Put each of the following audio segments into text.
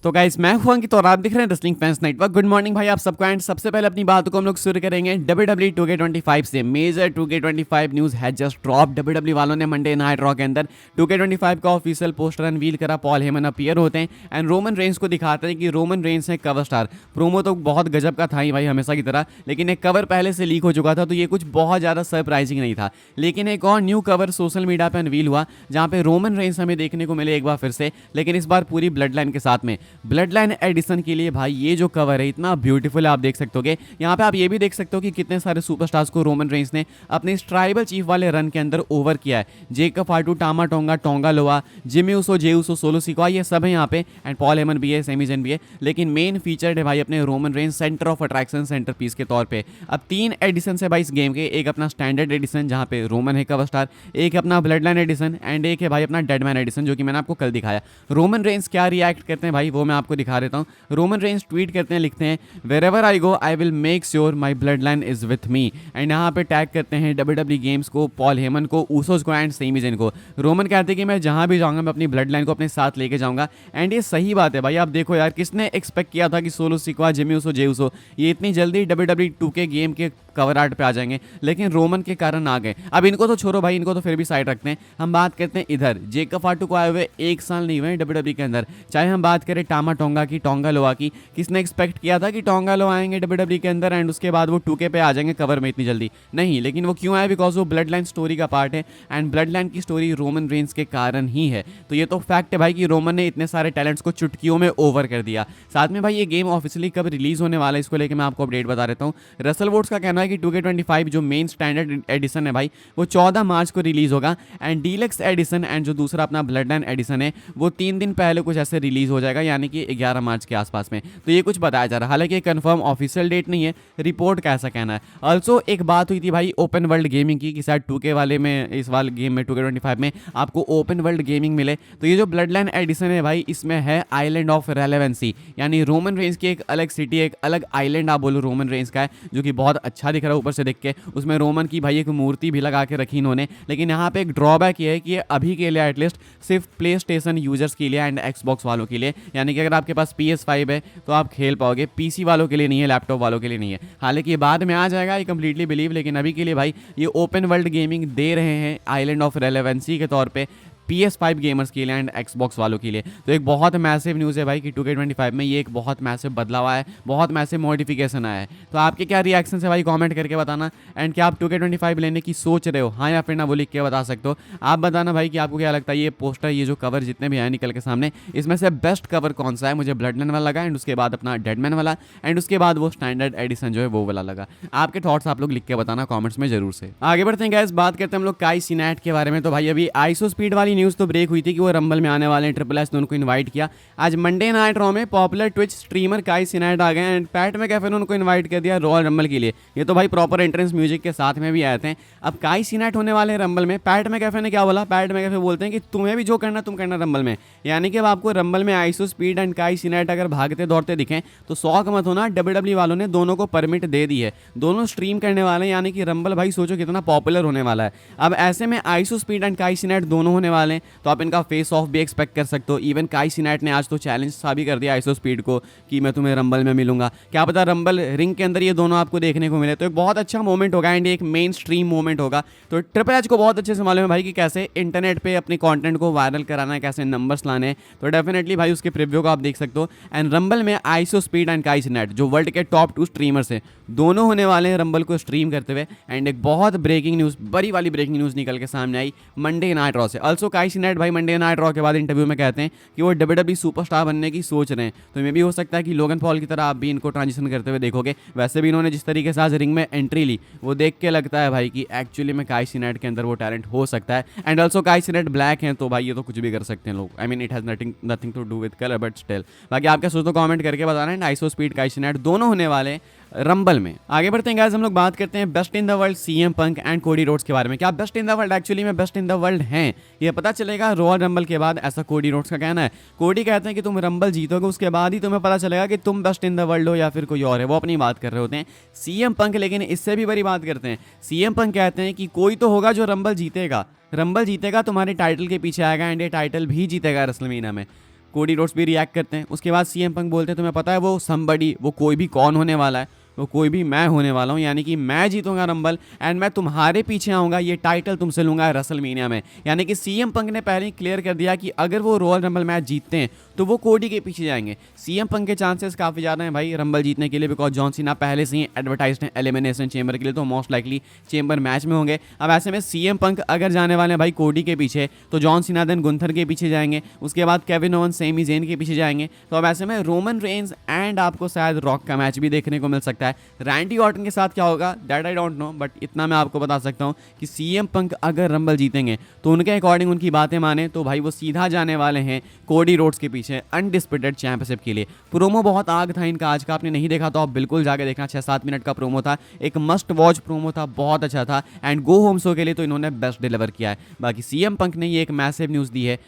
तो गाइस मैं हूं अंकित और आप दिख रहे हैं wrestling fans network. Good morning भाई आप सबको। एंड सबसे पहले अपनी बातों को हम लोग शुरू करेंगे WWE 2K25 से। Major 2K25 news has just drop. WWE वालों ने मंडे नाइट रॉ के अंदर 2K25 का ऑफिशियल पोस्टर अनवील करा। पॉल हेमन अपीयर होते हैं एंड रोमन रेंस को दिखाते हैं कि रोमन रेंस है कवर स्टार। प्रोमो तो बहुत गजब का था ही भाई, हमेशा की तरह, लेकिन एक कवर पहले से लीक हो चुका था तो ये कुछ बहुत ज़्यादा सरप्राइजिंग नहीं था। लेकिन एक और न्यू कवर सोशल मीडिया पर अनवील हुआ जहाँ पे रोमन रेंस हमें देखने को मिले एक बार फिर से, लेकिन इस बार पूरी ब्लड लाइन के साथ में। ब्लड लाइन एडिशन के लिए भाई ये जो कवर है इतना ब्यूटीफुल है, आप देख सकते हो। यहाँ पे आप ये भी देख सकते हो कि कितने सारे सुपरस्टार्स को रोमन रेंस ने अपने इस ट्राइबल चीफ वाले रन के अंदर ओवर किया है। जेकब फाटू, टामा टोंगा, टोंगा लोआ, जिमी उसो, जे उसो, सोलो सिकोआ, ये सब है यहाँ पे। एंड पॉल हेमन भी है, सेमी जेन भी है, लेकिन मेन फीचर्ड है भाई अपने Roman Reigns centre of attraction, centre piece के तौर पे। अब 3 एडिशन है भाई इस गेम के। एक अपना स्टैंडर्ड एडिशन जहाँ पे रोमन है कवर स्टार, एक अपना ब्लड लाइन एडिशन, एंड एक है भाई अपना डेडमैन एडिशन जो कि मैंने आपको कल दिखाया। रोमन रेंस क्या रिएक्ट करते हैं भाई वो मैं आपको दिखा देता हूँ। रोमन रेंस ट्वीट करते हैं, लिखते हैं wherever I go I will make sure my blood line is with me. And यहाँ पे टैग करते हैं WWE गेम्स को, पॉल हेमन को, ऊसोस को एंड सेमी जेन को। रोमन कहते हैं कि मैं जहाँ भी जाऊँगा मैं अपनी ब्लड लाइन को अपने साथ लेके जाऊँगा। एंड ये सही बात है भाई। आप देखो यार, किसने एक्सपेक्ट किया था कि solo Sikoa, Jimmy Uso, Jey Uso ये इतनी जल्दी WWE 2K गेम के कवर आर्ट पे आ जाएंगे, लेकिन रोमन के कारण आ गए। अब इनको तो छोड़ो भाई, इनको तो फिर भी साइड रखते हैं। हम बात करते हैं इधर जेकब फाटू को आए हुए 1 साल नहीं हुए WWE के अंदर। चाहे हम बात करें टामा टोंगा की, टोंगा लोआ की, किसने एक्सपेक्ट किया था कि टोंगा लो आएंगे WWE के अंदर एंड उसके बाद वो 2K पे आ जाएंगे कवर में इतनी जल्दी? नहीं, लेकिन वो क्यों आए? बिकॉज वो ब्लड लाइन स्टोरी का पार्ट है एंड ब्लड लाइन की स्टोरी रोमन रेंस के कारण ही है। तो ये तो फैक्ट है भाई कि रोमन ने इतने सारे टैलेंट्स को चुटकियों में ओवर कर दिया। साथ में भाई ये गेम ऑफिशियली कब रिलीज होने वाला है इसको लेकर मैं आपको अपडेट बता देता हूँ। रसल वोट्स का कहना है कि 2K25 जो मेन स्टैंडर्ड एडिशन है भाई वो 14 मार्च को रिलीज होगा एंड डीलक्स एडिशन एंड जो दूसरा अपना ब्लड लाइन एडिशन है वो 3 दिन पहले कुछ ऐसे रिलीज हो जाएगा, यानी कि 11 मार्च के आसपास में। तो ये कुछ बताया जा रहा है, हालांकि कंफर्म ऑफिशियल डेट नहीं है, रिपोर्ट का ऐसा कहना है। ऑल्सो एक बात हुई थी भाई ओपन वर्ल्ड गेमिंग की कि शायद 2K वाले में, इस वाले गेम में 2K25 में आपको ओपन वर्ल्ड गेमिंग मिले। तो ये जो ब्लड लाइन एडिशन है भाई इसमें है आइलैंड ऑफ रेलेवेंसी, यानी रोमन रेंस की एक अलग सिटी, एक अलग आइलैंड आप बोलो रोमन रेंस का है, जो कि बहुत अच्छा दिख रहा है ऊपर से देख के। उसमें रोमन की भाई एक मूर्ति भी लगा के रखी इन्होंने, लेकिन यहाँ पे एक ड्रॉबैक ये है कि ये अभी के लिए एटलीस्ट सिर्फ प्ले स्टेशन यूजर्स के लिए एंड एक्सबॉक्स वालों के लिए, यानी कि अगर आपके पास PS5 है तो आप खेल पाओगे, PC वालों के लिए नहीं है, लैपटॉप वालों के लिए नहीं है। हालांकि ये बाद में आ जाएगा, ये कंप्लीटली बिलीव, लेकिन अभी के लिए भाई ये ओपन वर्ल्ड गेमिंग दे रहे हैं आइलैंड ऑफ रेलेवेंसी के तौर पे PS5 गेमर्स के लिए एंड एक्सबॉक्स वालों के लिए। तो एक बहुत मैसिव न्यूज़ है भाई कि 2K25 में ये एक बहुत मैसिव बदलाव आया है, बहुत मैसिव मॉडिफिकेशन आया है। तो आपके क्या रिएक्शन है भाई कमेंट करके बताना। एंड क्या आप 2K25 लेने की सोच रहे हो, हाँ या फिर ना, वो लिख के बता सकते हो। आप बताना भाई कि आपको क्या लगता है ये पोस्टर, ये जो कवर जितने भी आए निकल के सामने, इसमें से बेस्ट कवर कौन सा है? मुझे ब्लड लाइन वाला लगा एंड उसके बाद अपना डेडमैन वाला एंड उसके बाद वो स्टैंडर्ड एडिशन जो है वो वाला लगा। आपके थॉट्स आप लोग लिख के बताना कॉमेंट्स में जरूर से। आगे बढ़ते हैं गाइस, बात करते हैं हम लोग काई सिनेट के बारे में। तो भाई अभी आइसो स्पीड वाली न्यूज़ तो ब्रेक हुई थी कि वो रंबल में आने वाले हैं, ट्रिपल एस ने उनको इनवाइट किया। आज मंडे नाइट रॉ में पॉपुलर ट्विच स्ट्रीमर काई सिनेट आ गए एंड पैट मैकएफे ने उनको इनवाइट कर दिया रॉयल रंबल के लिए। ये तो भाई प्रॉपर एंट्रेंस म्यूजिक के साथ में भी आए थे। अब काई सिनेट होने वाले हैं रंबल में। पैट मैकएफे ने क्या बोला? पैट मैकएफे बोलते हैं कि तुम्हें भी जो करना तुम करना रंबल में, यानी कि अब आपको रंबल में आइसो स्पीड एंड काई सिनेट अगर भागते दौड़ते दिखें तो शौक मत होना, WWE वालों ने दोनों को परमिट दे दी है, दोनों स्ट्रीम करने वाले हैं, यानी कि रंबल भाई सोचो कितना पॉपुलर होने वाला है। अब ऐसे में आइसो स्पीड एंड काई सिनेट दोनों होने वाले हैं तो आप इनका फेस ऑफ भी एक्सपेक्ट कर सकते हो। इवन काई सिनेट ने आज तो चैलेंज सा भी कर दिया आइसो स्पीड को कि मैं तुम्हें रंबल में मिलूंगा। क्या पता रंबल रिंग के अंदर ये दोनों आपको देखने को मिले, तो एक बहुत अच्छा मोमेंट होगा एंड एक मेन स्ट्रीम मोमेंट होगा। तो ट्रिपल एच को बहुत अच्छे से मालूम है भाई कि कैसे इंटरनेट पे अपने कंटेंट को वायरल कराना है, कैसे नंबर्स लाने हैं। तो डेफिनेटली भाई उसके प्रीव्यू को आप देख सकते हो। एंड रंबल में आइसो स्पीड एंड काई सिनेट जो वर्ल्ड के टॉप 2 स्ट्रीमर्स हैं दोनों होने वाले हैं रंबल को स्ट्रीम करते हुए। एंड एक बहुत ब्रेकिंग न्यूज़, बड़ी वाली ब्रेकिंग न्यूज़ निकल के सामने आई मंडे नाइट रॉ से। ऑल्सो काई सिनेट भाई मंडे नाइट रॉ के बाद इंटरव्यू में कहते हैं कि वो WWE सुपरस्टार बनने की सोच रहे हैं। तो मे भी हो सकता है कि लोगन पॉल की तरह आप भी इनको ट्रांजिशन करते हुए देखोगे। वैसे भी इन्होंने जिस तरीके से आज रिंग में एंट्री ली वो देख के लगता है भाई कि एक्चुअली में काई सिनेट के अंदर वो टैलेंट हो सकता है। एंड ऑल्सो काई सिनेट ब्लैक हैं तो भाई ये तो कुछ भी कर सकते हैं लोग। I mean it has nothing to do with colour but still. बाकी आप क्या सोचते हो कमेंट करके बताना। And IShowSpeed Kai Cenat दोनों होने वाले रंबल में। आगे बढ़ते हैं गाइस, हम लोग बात करते हैं best in the world CM punk and Cody Rhodes के बारे में। क्या best in the world actually में बेस्ट इन द वर्ल्ड हैं ये पता चलेगा रॉयल रंबल के बाद, ऐसा कोडी रोड्स का कहना है। कोडी कहते हैं कि तुम रंबल जीतोगे उसके बाद ही तुम्हें पता चलेगा कि तुम बेस्ट इन द वर्ल्ड हो या फिर कोई और है। वो अपनी बात कर रहे होते हैं। CM पंक लेकिन इससे भी बड़ी बात करते हैं। CM पंक कहते हैं कि कोई तो होगा जो रंबल जीतेगा, रंबल जीतेगा तुम्हारे टाइटल के पीछे आएगा एंड ये टाइटल भी जीतेगा रेसलमेनिया में। कोडी रोड्स भी रिएक्ट करते हैं। उसके बाद सीएम पंक बोलते हैं तुम्हें पता है वो समबडी, वो कोई भी कौन होने वाला है, वो कोई भी मैं होने वाला हूँ, यानी कि मैं जीतूंगा रंबल एंड मैं तुम्हारे पीछे आऊँगा, ये टाइटल तुमसे लूँगा रेसलमेनिया में। यानी कि सीएम पंक ने पहले ही क्लियर कर दिया कि अगर वो रॉयल रंबल मैच जीतते हैं तो वो कोडी के पीछे जाएंगे। सीएम पंक के चांसेस काफ़ी ज़्यादा हैं भाई रंबल जीतने के लिए, बिकॉज जॉन सीना पहले से ही एडवर्टाइज्ड हैं एलिमिनेशन चेंबर के लिए, तो मोस्ट लाइकली चेंबर मैच में होंगे। अब ऐसे में सीएम पंक अगर जाने वाले हैं भाई कोडी के पीछे, तो जॉन सीना देन गुंथर के पीछे जाएंगे, उसके बाद केविन ओवन सेमी जेन के पीछे जाएंगे। तो अब ऐसे में रोमन रेंज एंड आपको शायद रॉक का मैच भी देखने को मिल सकता है। रैंडी ऑर्टन के साथ क्या होगा that I don't know, but इतना मैं आपको बता सकता हूँ कि सीएम पंक अगर रंबल जीतेंगे तो उनके अकॉर्डिंग, उनकी बातें माने तो भाई वो सीधा जाने वाले हैं कोडी रोड्स के पीछे अनडिस्प्यूटेड चैंपियनशिप के लिए। प्रोमो बहुत आग था इनका आज का, आपने नहीं देखा तो आप बिल्कुल जाके देखना, 6-7 मिनट का प्रोमो था, एक मस्ट वॉच प्रोमो था, बहुत अच्छा था। एंड गो होम शो के लिए तो इन्होंने बेस्ट डिलीवर किया है। बाकी सीएम पंक ने ये एक मैसिव न्यूज़ दी है,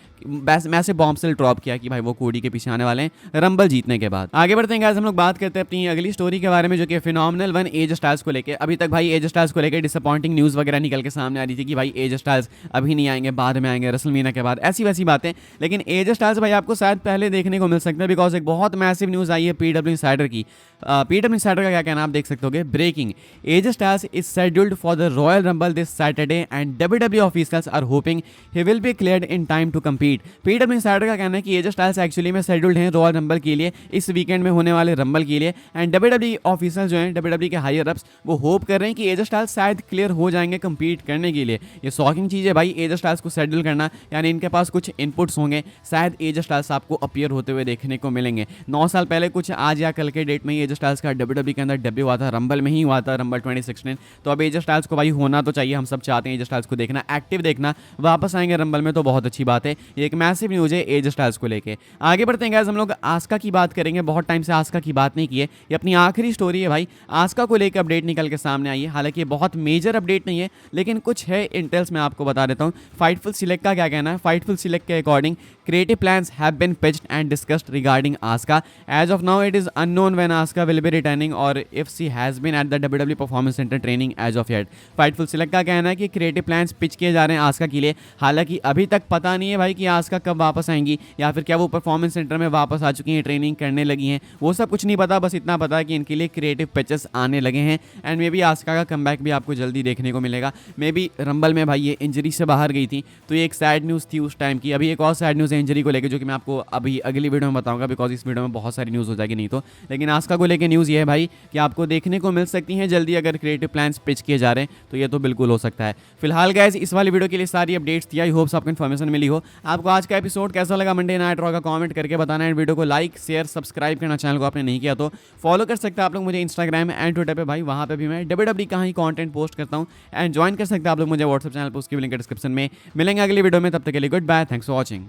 मैसिव बॉम्बशेल ड्रॉप किया कि भाई वो कोडी के पीछे आने वाले हैं रंबल जीतने के बाद। आगे बढ़ते हैं गाइस, हम लोग बात करते हैं अपनी अगली स्टोरी के बारे में, जो कि फिनोमिनल वन एज स्टाइल्स को लेकर। अभी तक भाई एज स्टाइल्स को लेकर डिसअपॉइंटिंग न्यूज़ वगैरह निकल के सामने आ रही थी कि भाई एज स्टाइल्स अभी नहीं आएंगे, बाद में आएंगे रेसलमेनिया के बाद, ऐसी वैसी बातें। लेकिन एज स्टाइल्स भाई आपको शायद पहले देखने को मिल सकता है, बिकॉज एक बहुत मैसिव न्यूज़ आई है पीडब्ल्यू इनसाइडर की। पीडब्ल्यू इनसाइडर का क्या कहना आप देख सकते होगे, breaking AJ Styles is scheduled for the Royal Rumble this Saturday and WWE officials are hoping he will be cleared in time to compete. PW insider का कहना है कि एज स्टाइल्स एक्चुअली में शेड्यूल्ड हैं रॉयल रंबल के लिए, इस weekend में होने वाले रंबल के लिए। एंड डब्ल्यूडब्ल्यूई ऑफिशियल्स जो हैं, डब्ल्यूडब्ल्यूई के हायर अप्स, वो होप कर रहे हैं कि एज स्टाइल्स शायद क्लियर हो जाएंगे कम्पीट करने के लिए। ये शॉकिंग चीज़ है भाई, एज स्टाइल्स को शेड्यूल करना, यानी इनके पास कुछ इनपुट्स होंगे, शायद एज स्टाइल्स आपको अपीयर होते हुए देखने को मिलेंगे। 9 साल पहले कुछ आज या कल के डेट में ही एज स्टाइल्स का डब्ल्यूडब्ल्यूई के अंदर डेब्यू हुआ था, रंबल में ही हुआ था, रंबल 2016। तो अब एज स्टाइल्स को भाई होना तो चाहिए, हम सब चाहते हैं एज स्टाइल्स को देखना, एक्टिव देखना, वापस आएंगे रंबल में तो बहुत अच्छी बात है। ये एक मैसिव न्यूज़ है एज स्टाइल्स को लेके। आगे बढ़ते हैं गाइस, हम लोग आस्का की बात करेंगे। बहुत टाइम से आस्का की बात नहीं की है, ये अपनी आखिरी स्टोरी है भाई। आस्का को लेकर अपडेट निकल के सामने आई है, हालांकि ये बहुत मेजर अपडेट नहीं है, लेकिन कुछ है इंटेल्स मैं आपको बता देता हूँ। फाइटफुल सिलेक्ट का क्या कहना है, फाइटफुल सिलेक्ट के according creative plans have been pitched and discussed regarding Asuka. As of now, it is unknown when Asuka will be returning or if she has been at the WWE Performance Center training as of yet. Fightful Select का कहना है कि creative plans pitch किए जा रहे हैं आस्का के लिए, हालांकि अभी तक पता नहीं है भाई कि आस्का कब वापस आएंगी, या फिर क्या वो परफॉर्मेंस सेंटर में वापस आ चुकी हैं, ट्रेनिंग करने लगी हैं, वो सब कुछ नहीं पता। बस इतना पता है कि इनके लिए क्रिएटिव पिचेस आने लगे हैं एंड मे बी आस्का का कमबैक भी आपको जल्दी देखने को मिलेगा। मे बी रंबल में भाई ये इंजरी से बाहर गई थी, तो ये एक सैड न्यूज़ थी उस टाइम की। अभी एक और सैड न्यूज़ है इंजरी को लेकर, जो कि मैं आपको अभी अगली वीडियो में बताऊंगा, बिकॉज इस वीडियो में बहुत सारी न्यूज़ हो जाएगी नहीं तो। लेकिन आस्का को लेकर न्यूज़ ये है भाई कि आपको देखने को मिल सकती हैं जल्दी, अगर क्रिएटिव प्लान्स पिच किए जा रहे हैं तो ये तो बिल्कुल हो सकता है। फिलहाल गाइस इस वाली वीडियो के लिए सारी अपडेट्स थी, आई होप्स आपको इन्फॉर्मेशन मिली हो। आपको आज का एपिसोड कैसा लगा मंडे नाइट रॉ का कमेंट करके बताना है। वीडियो को लाइक शेयर सब्सक्राइब करना, चैनल को आपने नहीं किया तो फॉलो कर सकते हैं आप लोग मुझे इंस्टाग्राम एंड ट्विटर पे भाई, वहाँ पे भी मैं WWE का ही कंटेंट पोस्ट करता हूँ। एंड ज्वाइन कर सकते हैं आप लोग मुझे व्हाट्सएप चैनल पर, उसकी भी लिंक डिस्क्रिप्शन में। मिलेंगे अगली वीडियो में, तब तक के लिए good bye, thanks for watching.